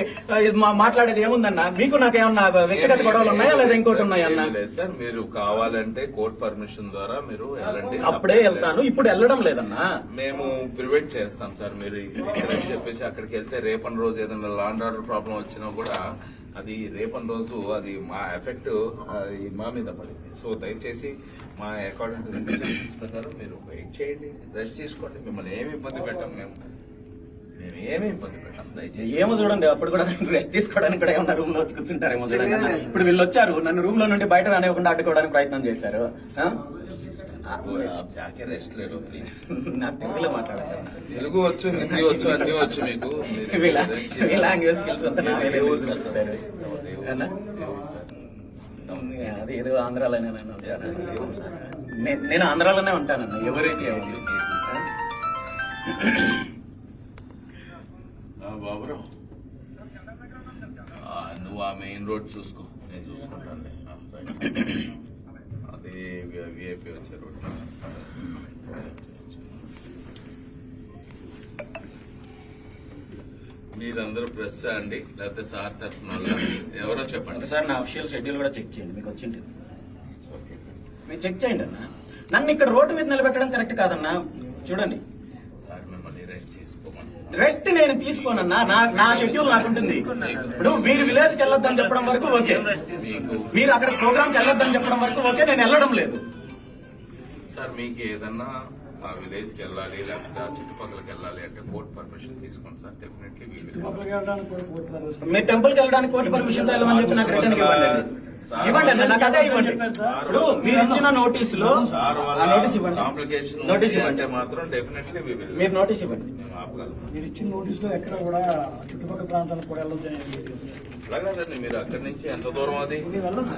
మాట్లాడేది ఏముందన్నా? మీకు నాకేమన్నా వ్యక్తిగత గొడవలు ఉన్నాయా లేదా ఇంకోటి ఉన్నాయా అన్న? లేదు సార్, మీరు కావాలంటే కోర్టు పర్మిషన్ ద్వారా మీరు వెళ్ళండి. అప్పుడే వెళ్తాను, ఇప్పుడు వెళ్ళడం లేదన్నా. మేము ప్రివెంట్ చేస్తాం సార్. మీరు ఇక్కడ అని చెప్పేసి అక్కడికి వెళ్తే రేపటి రోజు ఏదైనా లా అండ్ ఆర్డర్ ప్రాబ్లం వచ్చినా కూడా అది రేపటి రోజు అది మా ఎఫెక్ట్ మా మీద పడింది. సో దయచేసి మా అకార్డింగ్ టు ఇన్స్ట్రక్షన్స్ ప్రకారం మీరు వెయిట్ చేయండి, రెస్ట్ తీసుకోండి. మిమ్మల్ని ఏమి ఇబ్బంది పెట్టాం మేము ఏమి ఇబ్బంది పెట్టాం. దయచేసి ఏమో చూడండి, అప్పుడు కూడా రెస్ట్ తీసుకోవడానికి కూడా ఏమన్నా రూమ్ లో వచ్చి కూర్చుంటారేమో చూడండి. ఇప్పుడు వీళ్ళు వచ్చారు, నన్ను రూమ్ లో నుండి బయట రానివ్వకుండా అడ్డుకోవడానికి ప్రయత్నం చేశారు. జాకే రెస్ట్ లేదు ప్లీజ్. నాకు తెలుగులో మాట్లాడాలి. తెలుగు వచ్చు, హిందీ వచ్చు, అన్ని వచ్చు మీకు. లాంగ్వేజ్ స్కిల్స్ అంతా నా వేరే తెలుస్తారు. అది ఏదో ఆంధ్రాలోనే నేను ఆంధ్రాలోనే ఉంటానన్న. ఎవరైతే బాబురావు నువ్వు ఆ మెయిన్ రోడ్ చూసుకో, నేను చూసుకుంటాను. అదే విఐపి వచ్చే రోడ్. మీరందరూ ప్రెస్ అండి లేకపోతే సార్ తరఫున ఎవరో చెప్పండి సార్. నా అఫీషియల్ షెడ్యూల్ కూడా చెక్ చేయండి, మీకు వచ్చింది. మీరు చెక్ చేయండి అన్న. నన్ను ఇక్కడ రోడ్డు మీద నిలబెట్టడం కరెక్ట్ కాదన్నా. చూడండి సార్, మిమ్మల్ని రెస్ట్ తీసుకోమని. రెస్ట్ నేను తీసుకోనన్నా. నా షెడ్యూల్ నాకు ఉంటుంది. ఇప్పుడు మీరు విలేజ్ కి వెళ్ళొద్దని చెప్పడం వరకు ఓకే, మీరు అక్కడ ప్రోగ్రామ్ కి వెళ్ళొద్దని చెప్పడం వరకు ఓకే, నేను వెళ్ళడం లేదు. సార్ మీకు ఏదన్నా ఆ విలేజ్ కి వెళ్ళాలి లేకపోతే ఆ చుట్టుపక్కలకి వెళ్ళాలి అంటే కోర్టు పర్మిషన్ తీసుకోండి సార్. డెఫినెట్లీ మీరు టెంపుల్ కి వెళ్ళడానికి కోర్టు పర్మిషన్ తో వెళ్ళమని చెప్పి నాకు రిటర్న్ ఇవ్వండి అన్న. నాకు అదే ఇవ్వండి. ఇప్పుడు మీరు ఇచ్చిన నోటీస్ లో నోటీస్ ఇవ్వండి. నోటీస్ ఇవ్వండి మాత్రం డెఫినెట్లీ మీరు నోటీస్ ఇవ్వండి. మీరు ఇచ్చిన నోటీస్ లో ఎక్కడ కూడా చుట్టుపక్కల ప్రాంతాలకు కూడా వెళ్ళొద్దని అలాగే మీరు అక్కడి నుంచి ఎంత దూరం అది?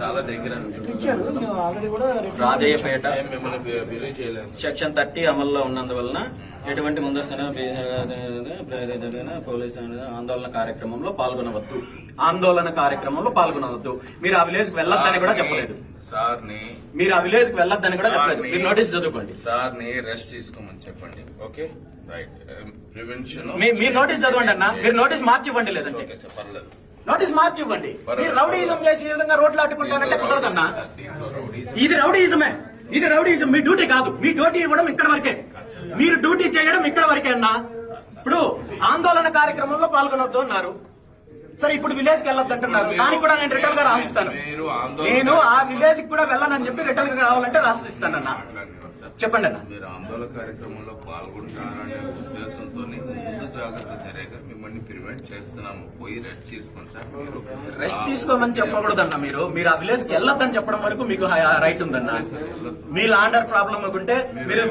చాలా దగ్గర ఇచ్చారు. మేము ఆల్రెడీ కూడా రాజయ్యపేట మిమ్మల్ని బిలీవ్ చేయలేదు. సెక్షన్ 30 అమల్లో ఉన్నందువలన ఎటువంటి ముందస్తు పోలీసు ఆందోళన కార్యక్రమంలో పాల్గొనవద్దు. ఆందోళన కార్యక్రమంలో పాల్గొనవద్దు. మీరు ఆ విలేజ్ కి వెళ్ళొద్దని కూడా చెప్పలేదు. మీరు ఆ విలేజ్ కి వెళ్ళొద్దని కూడా చెప్పలేదు. మీరు నోటీస్ చదువుకోండి. సార్ ని రెస్ట్ తీసుకోమని చెప్పండి. Okay right. ప్రివెన్షన్ మీరు నోటీస్ చదవండి అన్న. మీరు నోటీస్ మార్చి ఇవ్వండి. లేదంటే పర్లేదు, నోటీస్ మార్చి ఇవ్వండి. మీరు రౌడీయిజం చేసి ఈ విధంగా రోడ్లు అడ్డుకుంటానంటే కుదరదన్నా. ఇది రౌడీయిజమే. ఇది రౌడీయిజం. మీ డ్యూటీ కాదు. మీ డ్యూటీ ఇవ్వడం ఇక్కడ వరకే. మీరు డ్యూటీ చేయడం ఇక్కడ వరకే అన్నా. ఇప్పుడు ఆందోళన కార్యక్రమంలో పాల్గొనొద్దు అన్నారు. సరే, ఇప్పుడు విలేజ్ కి వెళ్ళొద్దు అంటున్నారు. దానికి కూడా నేను రిటర్న్ గా రాసిస్తాను. నేను ఆ విలేజ్ కి కూడా వెళ్ళనని చెప్పి రిటర్న్ గా రావాలంటే రాసిస్తానన్నా. చెప్పండి అన్న. మీరు ఆందోళన కార్యక్రమంలో పాల్గొంటారనే ఉద్దేశంతో ముందు జాగ్రత్త చర్యగా మిమ్మల్ని ప్రివెంట్ చేస్తున్నాము. పోయి రెస్ట్ తీసుకోండి సార్. రెస్ట్ తీసుకోమని చెప్పకూడదన్న. మీరు ఆ విలేజ్ కి వెళ్ళొద్దని చెప్పడం వరకు మీకు రైట్ ఉందన్న. మీ లాండర్ ప్రాబ్లం ఉంటే మీరు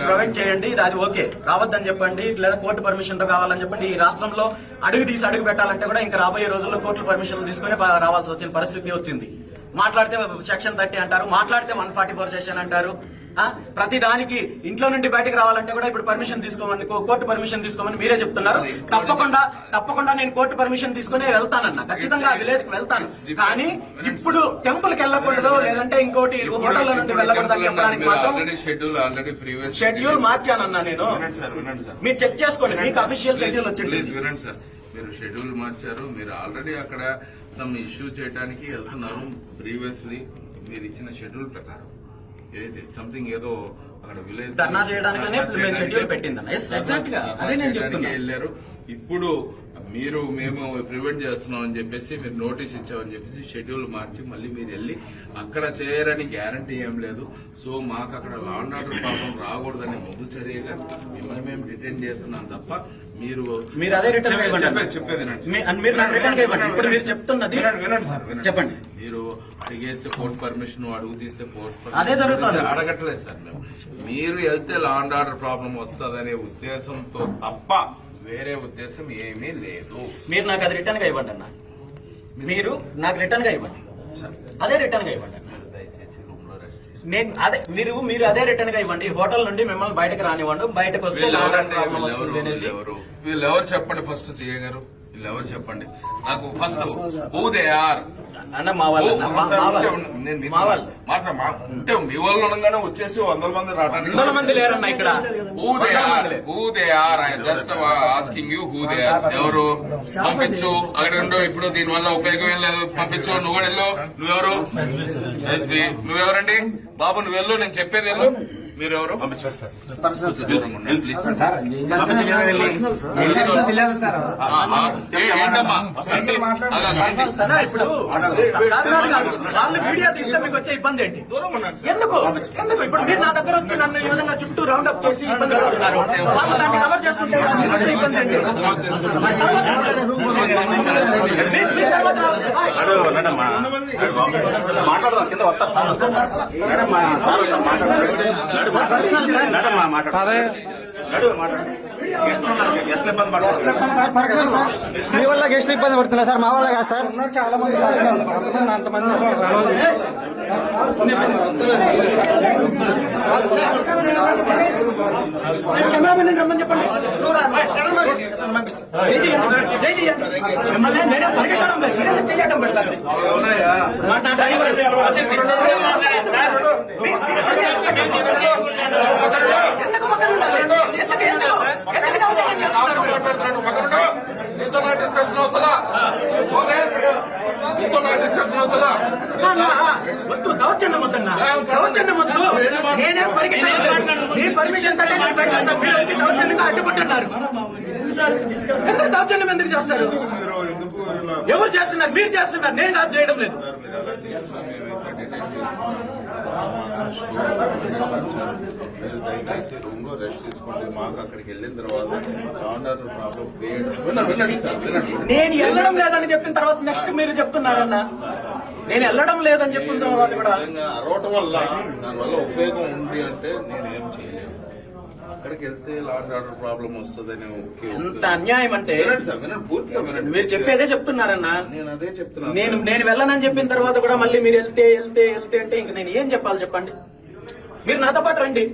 ప్రొవైడ్ చేయండి. అది ఓకే. రావద్దని చెప్పండి, లేదా కోర్టు పర్మిషన్ తో కావాలని చెప్పండి. ఈ రాష్ట్రంలో అడుగు పెట్టాలంటే కూడా ఇంకా రాబోయే రోజుల్లో కోర్టు పర్మిషన్ తీసుకుని రావాల్సి వచ్చిన పరిస్థితి వచ్చింది. మాట్లాడితే సెక్షన్ 30 అంటారు, మాట్లాడితే 144 సెక్షన్ అంటారు. ప్రతి దానికి ఇంట్లో నుండి బయటకు రావాలంటే కూడా ఇప్పుడు పర్మిషన్ తీసుకోమని, కోర్టు పర్మిషన్ తీసుకోమని మీరే చెప్తున్నారు. తప్పకుండా నేను కోర్టు పర్మిషన్ తీసుకునే వెళ్తానన్నా. ఖచ్చితంగా విలేజ్ కి వెళ్తాను. కానీ ఇప్పుడు టెంపుల్ కి వెళ్ళకూడదు, లేదంటే ఇంకోటి హోటల్ నుండి వెళ్ళకూడదు చెప్పడానికి మాత్రం షెడ్యూల్ మార్చానన్నా నేను. మీరు చెక్ చేసుకోండి. మీకు అఫీషియల్ షెడ్యూల్ వచ్చింది. వినండి సార్, మీరు షెడ్యూల్ మార్చారు. మీరు ఆల్రెడీ అక్కడ సమ్ ఇష్యూ చేయడానికి వెళ్తున్నారు. ప్రీవియస్లీ మీరు ఇచ్చిన షెడ్యూల్ ప్రకారం సంథింగ్ ఏదో అక్కడ విలేజ్ ధర్నా చేయడానికనే షెడ్యూల్ పెట్టిందన్న. ఎగ్జాక్ట్ గా అదే నేను చెప్తున్నా. వెళ్ళారు. ఇప్పుడు మేము ప్రివెంట్ చేస్తున్నాం అని చెప్పేసి మీరు నోటీస్ ఇచ్చామని చెప్పేసి షెడ్యూల్ మార్చి మళ్ళీ మీరు వెళ్ళి అక్కడ చేయరని గ్యారంటీ ఏం లేదు. సో మాకు అక్కడ లా అండ్ ఆర్డర్ ప్రాబ్లం రాకూడదని ముందు చర్యగా మిమ్మల్ని మేము డిటైన్ చేస్తున్నాం తప్ప మీరు అదే రిటర్న్ చెప్పేది చెప్తున్నది వినండి సార్. చెప్పండి. మీరు అడిగేస్తే కోర్టు పర్మిషన్, అడుగు తీస్తే కోర్టు అదే జరుగుతుంది. అడగట్లేదు సార్ మేము. మీరు వెళ్తే లా అండ్ ఆర్డర్ ప్రాబ్లం వస్తుందనే ఉద్దేశంతో తప్ప వేరే ఉద్దేశం ఏమీ లేదు. మీరు నాకు అది రిటర్న్ గా ఇవ్వండి అన్న. మీరు నాకు రిటర్న్ గా ఇవ్వండి, అదే రిటర్న్ గా ఇవ్వండి అన్న. దయచేసి రూమ్ లో రెస్ట్ తీసుకోండి. నేను అదే మీరు అదే రిటర్న్ గా ఇవ్వండి. హోటల్ నుండి మిమ్మల్ని బయటకు రానివ్వండి. బయటకు వస్తే వీళ్ళెవరు చెప్పండి ఫస్ట్ సీఏ గారు, వీళ్ళెవరు చెప్పండి నాకు ఫస్ట్. హూ దే ఆర్ అన్న మా వాళ్ళు అంటే మీ వాళ్ళు ఉండగానే వచ్చేసి 100 మంది రావడానికి 100 మంది లేరన్న ఇక్కడ. Who they are just asking you who they are. ఎవరు పంపించు అక్కడ ఉండు. ఇప్పుడు దీని వల్ల ఉపయోగం ఏం లేదు, పంపించు. నువ్వు కూడా వెళ్ళు. నువ్వెవరు? ఎస్బీ. నువ్వెవరండి బాబు? నువ్వు వెళ్ళు, నేను చెప్పేది వెళ్ళు. మీరెవరు? ఏంటమ్మా ఇప్పుడు వాళ్ళు వీడియో తీస్తే మీకు వచ్చే ఇబ్బంది ఏంటి? ఎందుకు ఇప్పుడు మీరు నా దగ్గర వచ్చి నన్ను ఈ విధంగా చుట్టూ రౌండ్ అప్ చేసి ఇబ్బంది పడుతున్నారు. వాళ్ళు దాన్ని కవర్ చేస్తుంటే మీకు వచ్చే ఇబ్బంది ఏంటి? మీ తర్వాత మాట్లాడదాం, కింద వస్తారు మీ వల్ల గెస్ట్లు ఇబ్బంది పడుతున్నారు సార్, మా వల్ల కాదు సార్. చాలా మంది అంతమంది కెమెరామెన్ రమ్మని చెప్పండి. మిమ్మల్ని నేనే పరిగెట్టడం లేదు, మీరే చేయటం పెడతారు. నా డ్రైవర్ ఎందుకు పక్కన ఉండాలి? నీతో నా డిస్కషన్ అవసరా? నీతో నా డిస్కషన్ అవసరా? వద్దు, దౌర్జన్యం వద్దన్నా, దౌర్జన్యం వద్దు. నేనేం పరిగెట్టడం లేదు. మీ పర్మిషన్ తోనే నేను పెడతాను. మీరు వచ్చి దౌర్జన్యంగా అడ్డుకుంటున్నారు. ఎందుకు దౌర్జన్యం ఎందుకు చేస్తారు? ఎవరు చేస్తున్నారు? మీరు చేస్తున్నారు, నేను కాదు చేయడం లేదు. మీరు దయచేసి రూమ్ లో రెస్ట్ తీసుకోండి. మాకు అక్కడికి వెళ్ళిన తర్వాత ప్రాబ్లం క్రియేట్. వినండి సార్, వినండి. నేను వెళ్ళడం లేదని చెప్పిన తర్వాత నెక్స్ట్ మీరు చెప్తున్నారన్న. నేను వెళ్ళడం లేదని చెప్పిన తర్వాత కూడా అరవటం వల్ల దానివల్ల ఉపయోగం ఉంది అంటే నేనేం చేయలేను. అక్కడికి వెళ్తే లాండ్ ఆర్డర్ ప్రాబ్లం వస్తుందని. ఎంత అన్యాయం అంటే వినండి సార్, వినండి, పూర్తిగా వినండి. మీరు చెప్పేదే చెప్తున్నారన్న. నేను అదే చెప్తున్నాను. నేను వెళ్ళనని చెప్పిన తర్వాత కూడా మళ్ళీ మీరు వెళ్తే అంటే ఇంక నేను ఏం చెప్పాలి చెప్పండి? మీరు నాతో పాటు రండి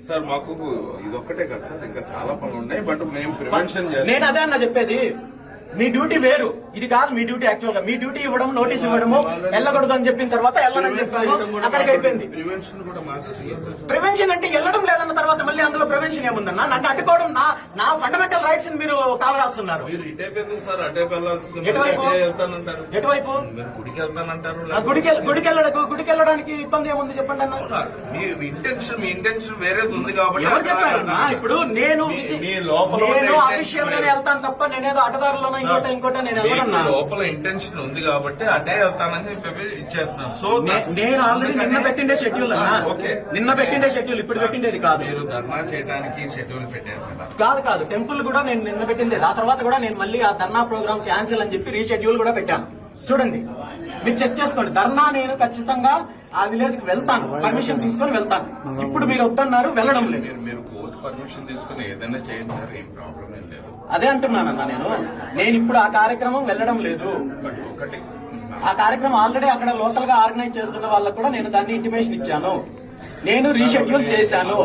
సార్. మాకు ఇదొక్కటే కదా సార్, ఇంకా చాలా పనులు ఉన్నాయి. బట్ మేము ప్రివెన్షన్ చేస్తాం. నేను అదే అన్న చెప్పేది. మీ డ్యూటీ వేరు, ఇది కాదు మీ డ్యూటీ. యాక్చువల్ గా మీ డ్యూటీ ఇవ్వడం, నోటీస్ ఇవ్వడము, వెళ్ళకూడదు అని చెప్పిన తర్వాత వెళ్ళనని చెప్పాను, అక్కడికి అయిపోయింది. ప్రివెన్షన్ కూడా మాకు ప్రివెన్షన్ అంటే వెళ్ళడం లేదన్న తర్వాత మళ్ళీ అందులో ప్రివెన్షన్ ఏముందన్నా? నన్ను అడ్డుకోవడం, నా ఫండమెంటల్ రైట్స్ ని మీరు కాలరాస్తున్నారు. మీరు ఇటైపు సార్, అటైపు వెళ్ళాల్సింది. ఎటువైపు? వెళ్తానంటారు. ఎటువైపు? మీరు గుడికి వెళ్తానంటారు. గుడికి వెళ్ళడానికి ఇబ్బంది ఏముంది చెప్పండి అన్న. మీ ఇంటెన్షన్ వేరేది ఉంది కాబట్టి. ఎవరు చెప్పారన్నా? ఇప్పుడు నేను అఫీషియల్ గానే వెళ్తాను తప్ప నేనేదో అడ్డదారులో ఇంకోట నేను వెళ్ళను. లోపల ఇంటెన్షన్ ఉంది కాబట్టి అటే వెళ్తానని చెప్పి ఇచ్చేస్తున్నాను. సో నేను ఆల్రెడీ నిన్న పెట్టిండే షెడ్యూల్ అన్నా. ఓకే, నిన్న పెట్టిండే షెడ్యూల్, ఇప్పుడు పెట్టిండేది కాదు. మీరు ధర్నా చేయడానికి షెడ్యూల్ పెట్టారు కదా? కాదు, టెంపుల్ కూడా నేను నిన్న పెట్టింది. ఆ తర్వాత కూడా నేను మళ్ళీ ఆ ధర్నా ప్రోగ్రామ్ క్యాన్సిల్ అని చెప్పి రీషెడ్యూల్ కూడా పెట్టాను. చూడండి, మీరు చెక్ చేసుకోండి. ధర్నా నేను ఖచ్చితంగా ఆ విలేజ్ కి వెళ్తాను, పర్మిషన్ తీసుకొని వెళ్తాను. ఇప్పుడు మీరు వద్దన్నారు, వెళ్ళడం లేదు. మీరు కోర్టు పర్మిషన్ తీసుకుని ఏదైనా చేయండి సార్, ఏం ప్రాబ్లం ఏం లేదు. అదే అంటున్నానన్నా. నేను ఇప్పుడు ఆ కార్యక్రమం వెళ్ళడం లేదు. బట్ ఒకటి, ఆ కార్యక్రమం ఆల్రెడీ అక్కడ లోకల్ గా ఆర్గనైజ్ చేస్తున్న వాళ్ళకు కూడా నేను దాన్ని ఇంటిమేషన్ ఇచ్చాను. నేను రీషెడ్యూల్ చేశాను.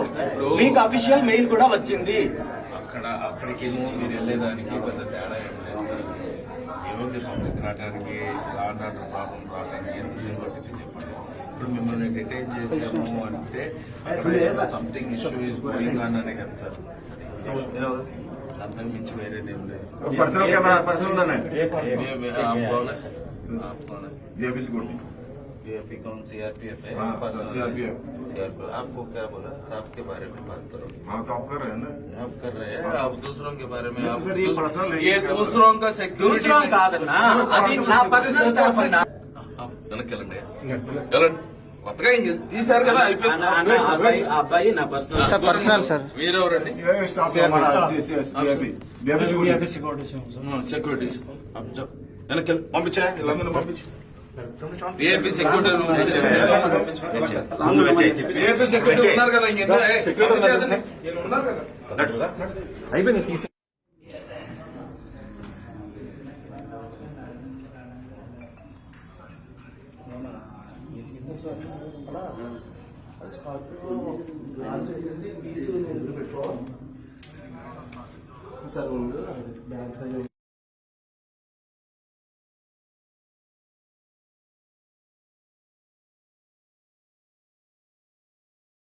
మీకు అఫీషియల్ మెయిల్ కూడా వచ్చింది. అక్కడికి మీరు వెళ్ళేదానికి పెద్ద తేడా ఏం లేదు సార్. ఏముంది, పబ్లిక్ రావడానికి, లాండ్ ఆర్డర్ ప్రాబ్లం రావడానికి ఎంత పట్టించి చెప్పండి. ఇప్పుడు మిమ్మల్ని డిటైన్ చేసాము అంటే something issue is going on అనే కదా సార్. అంతకు మించి వేరేది ఏం లేదు. पर्सनल कैमरा पर्सनल ना बीएपी कौन सीआरपीएफ है? सीआरपीएफ। आपको क्या बोला? साहब के बारे में बात करो. हाँ तो आप कर रहे हैं ना? आप कर रहे हैं, आप दूसरों के बारे में. आप सर, ये पर्सनल है. ये दूसरों का सिक्योरिटी. దూసరా కాదన్నా, అది నా పర్సనల్ స్టాఫ్ అన్నా. వెనక్కి వెళ్ళండి. కొత్తగా ఏం తీసారు కదా, అయిపోయింది. అబ్బాయి నా పర్సనల్ సార్ పర్సనల్ సార్. మీరెవరండి? ये स्टाफ हमारा సెక్యూరిటీ. వెనక్కి పంపించా, వీళ్ళందరినీ పంపించు. ఏపీ సెక్యూరిటీ ఉన్నారు కదా, ఉన్నారు కదా. అయిపోయింది. అది స్కార్పియో గ్లాస్ వేసేసి పీసు ఎదురు పెట్టుకోవాలి సార్ బ్యాక్ సైడ్